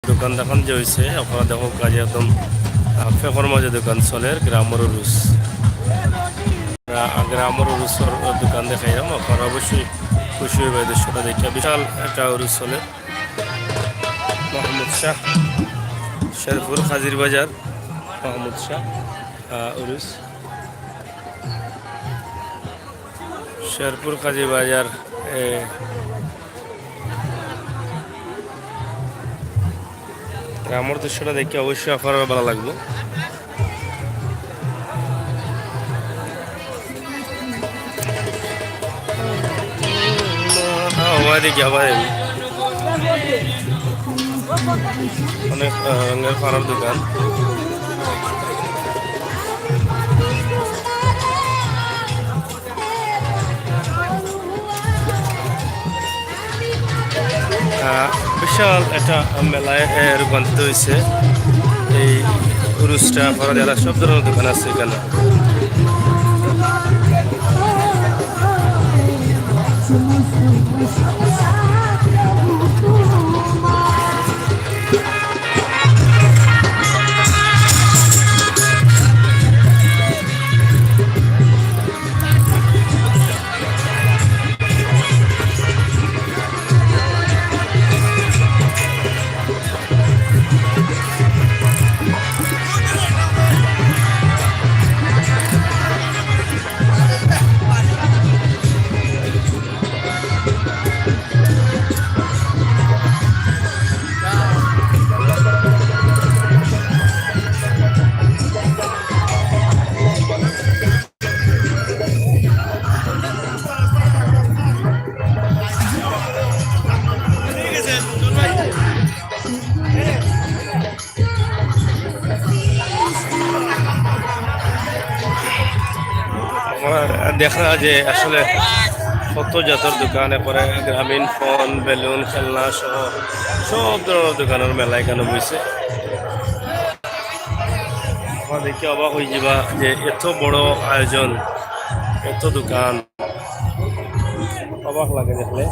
দোকান দেখান যে হয়েছে আপনারা দেখো কাজে একদম ফেকর মাঝে দোকান চলে গ্রামের রুস গ্রামের রুসর দোকান দেখাইলাম আপনারা অবশ্যই খুশি হইবে দৃশ্যটা দেখে বিশাল একটা রুস চলে মাহমুদ শাহ শেরপুর খাজির বাজার মাহমুদ শাহ উরুস শেরপুর খাজির বাজার গ্রামের দৃশ্যটা দেখে অবশ্যই আপনার ভালো লাগবে দেখি আবার অনেক রঙের ফারার দোকান বিশাল একটা মেলায় রূপান্তরিত হয়েছে এই উরুসটা ফারা যারা সব ধরনের দোকান আছে এখানে দেখা যে আসলে কত জাতের দোকান এরপরে গ্রামীণ ফোন বেলুন খেলনা সহ সব ধরনের দোকানের মেলা এখানে বইছে আমার দেখে অবাক হয়ে যাবা যে এত বড় আয়োজন এত দোকান অবাক লাগে দেখলে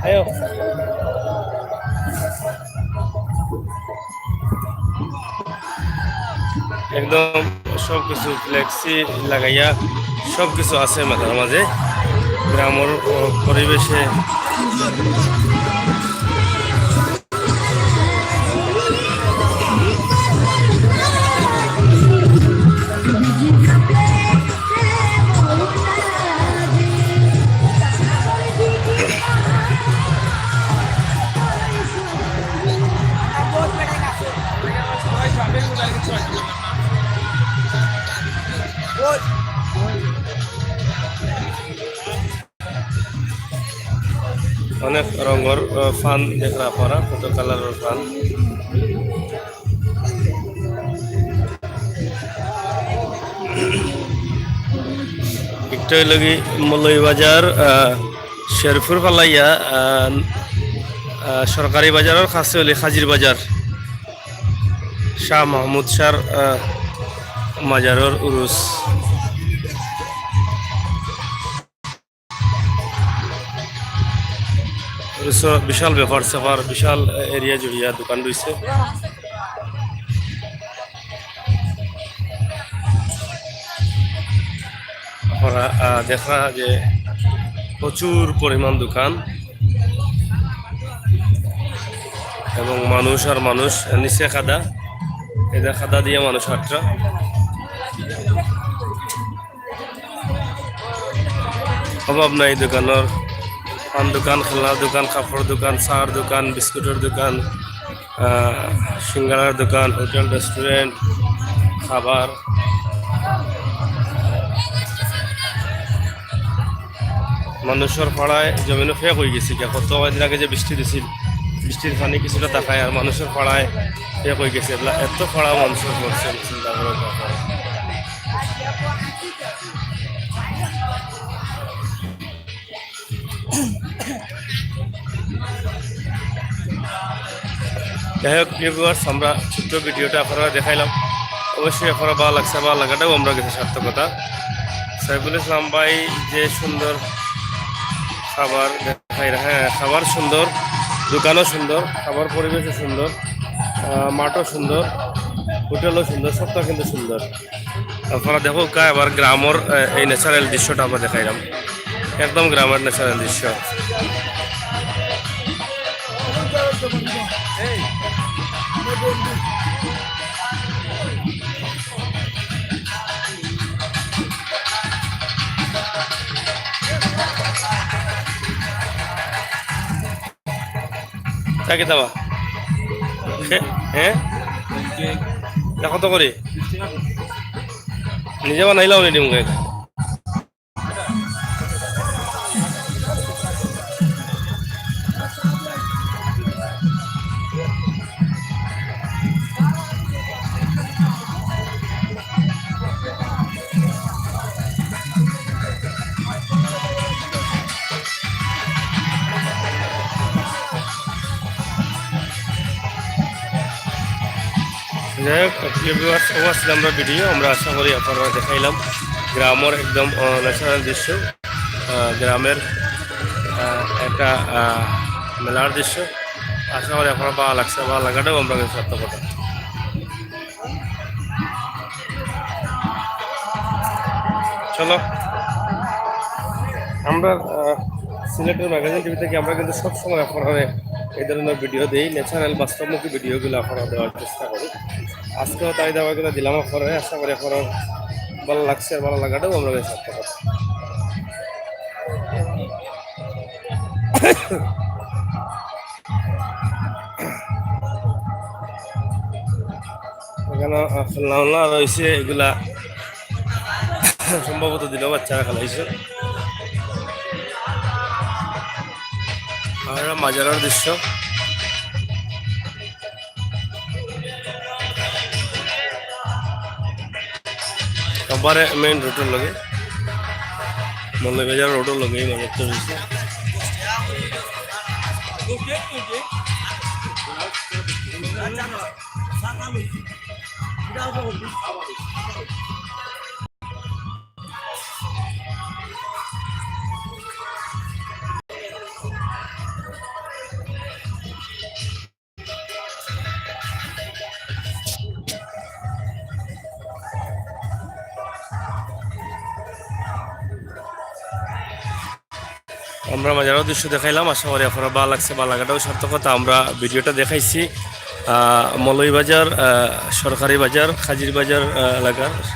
ayo একদম সবকিছু ফ্লেক্সি লাগাইয়া সবকিছু আছে মেলার মাঝে গ্রামের পরিবেশে অনেক রঙের ফান দেখা পড়া কত কালারের ফান একটা লগি মৌলভীবাজার শেরপুর ফালাইয়া সরকারি বাজারের কাছে হলে খাজির বাজার শাহ মাহমুদ শাহর মাজারের উরুস বিশাল ব্যাপার স্যাপার বিশাল এরিয়া জুড়িয়া দোকান রয়েছে দেখা যে প্রচুর পরিমাণ দোকান এবং মানুষ আর মানুষ নিচে খাদা এদের খাদা দিয়ে মানুষ হাঁটরা অভাব নাই দোকানের পান দোকান খেলনার দোকান কাপড় দোকান চার দোকান বিস্কুটের দোকান সিঙ্গারার দোকান হোটেল রেস্টুরেন্ট খাবার মানুষের পাড়ায় জমিনও ফেক হয়ে গেছে কত কয়েকদিন আগে যে বৃষ্টি দিছিল বৃষ্টির পানি কিছুটা তাকায় আর মানুষের পাড়ায় ফেক হয়ে গেছে এত পাড়া মানুষের করছে চিন্তা করে যাই হোক ভিউয়ার্স, আমরা ছোট্ট ভিডিওটা আপনারা দেখাইলাম। অবশ্যই আপনারা ভালো লাগছে, ভালো লাগাটাও আমরা কিছু সার্থকতা। সাইফুল ইসলাম ভাই যে সুন্দর খাবার দেখাই, হ্যাঁ খাবার সুন্দর, দোকানও সুন্দর, খাবার পরিবেশও সুন্দর, মাঠও সুন্দর, হোটেলও সুন্দর, সবটা কিন্তু সুন্দর। আপনারা দেখো এবার গ্রামের এই ন্যাচারাল দৃশ্যটা আমরা দেখাইলাম, একদম গ্রামের ন্যাচারাল দৃশ্য। তাকে দেওয়া হ্যাঁ দেখো তো করি নিজে বানাইলাম রেডি মুখে। যাই হোক অবশ্যই আমরা ভিডিও আমরা আশা করি আপনারা দেখাইলাম গ্রামের একদম ন্যাচারাল দৃশ্য, গ্রামের একটা মেলার দৃশ্য। আশা করি আপনারা ভালো লাগছে, ভালো লাগাটাও আমরা সার্থকতা। চলো আমরা সিলেটের ম্যাগাজিন টিভি থেকে আমরা কিন্তু সবসময় আপনারা এই ধরনের ভিডিও দিই, ন্যাচারাল বাস্তবমুখী ভিডিওগুলো আপনারা দেওয়ার চেষ্টা করি। আজকেও তাই দেওয়াগুলো দিলাম আপনারা, আশা করি আপনারা ভালো লাগছে, ভালো লাগাটাও আমরা সার্থকতা। এখানে খেলনা রয়েছে, এগুলা সম্ভবত দিলেও বাচ্চারা খেলাইছে। আর মাজারের দৃশ্য, একবারে মেইন রোডের লগে, মল্লবাজার রোডের লগে মাজারটা রয়েছে। আমরা মাজারও দৃশ্য দেখাইলাম, আশা করি আপনারা ভালো লাগছে, ভালো লাগাটাও সার্থকতা। আমরা ভিডিওটা দেখাইছি মৌলভীবাজার সরকারি বাজার, খাজির বাজার এলাকার।